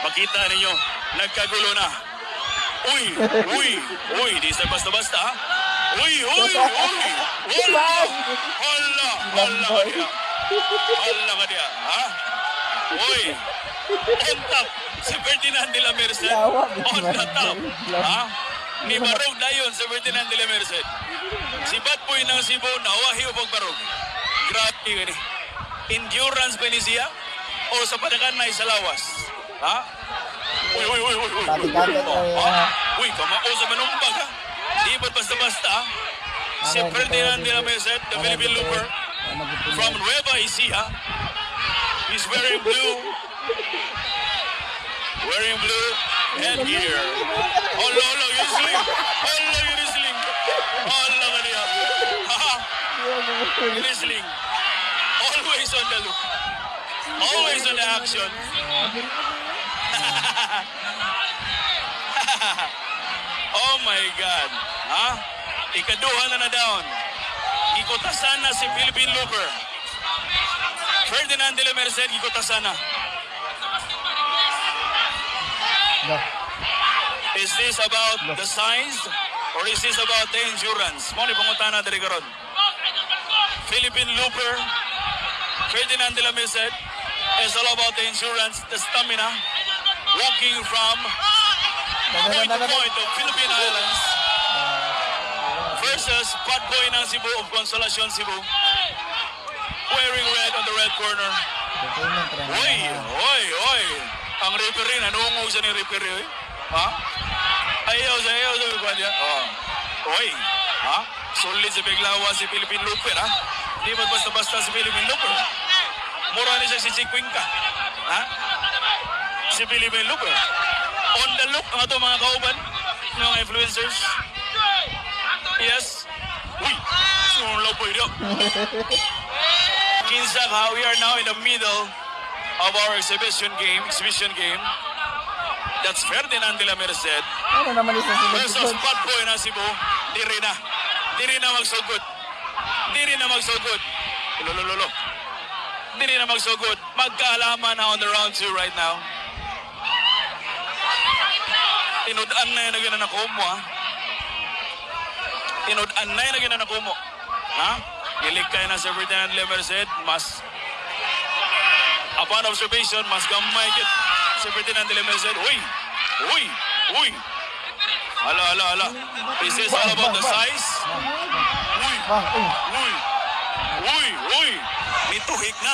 Makita ninyo, nagkagulo na. Uy, di sa basta-basta ha. Uy. Hala ka diya, ha? Uy, on top, si Ferdinand de la Merced, on the top, ha? Ni Barog dayon si Ferdinand de la Merced. Si Batboy ng Cebu, nawahi o pagbarog. Grabe gani. Endurance ba ni siya? O sa padakan na sa lawas? Ha? Uy. Uy, kamao sa manumbag ha? Di ba't basta-basta ha? Si Ferdinand de la Merced, the Philippine Looper, from Nueva Ecija. He's wearing blue headgear. Hala, yun sling. Hala ka niya. Wrestling. Always on the look. Always on the action. Oh my God. Ha? Ikaduha na down. Gikutasan na si Philippine Looper. Ferdinand de la Merced, gikutasan na. Is this about the signs or is this about the endurance? Mo ni pangutan na diri karon. Philippine Looper, Ferdinand de la Merced is all about the endurance, the stamina, walking from point to point of Philippine Islands versus Batboy ng Cebu of Consolacion, Cebu, wearing red on the red corner. Oy. Ang referee, nanungog sa ni referee. Ha? Ayaw sa kanya. Oy. Ha? Solid sa biglawa si Philippine Looper, ha? Di ba basta-basta si Philippine Looper? Mura ni siya si Chikwingka. Ha? Si Philippine Looper. On the look, ang ito mga kauban, mga influencers. Yes. Uy. Sunlaw po ito. Kinsa ka, we are now in the middle of our exhibition game. That's Ferdinand de la Merced versus Batboy na Cebu. Diri na magsugod. Lolo. Diri na magsugod. Magkaalaman na on the round 2 right now. Tinudaan na yun na nakumo, ha? Tinudaan na yun na nakumo. Ha? Ilikay na si Ferdinand de la Merced. Mas upon observation, mas gamay kit si Ferdinand de la Merced. Uy. Hala. Is this all about the size? Uy. Nituhik na.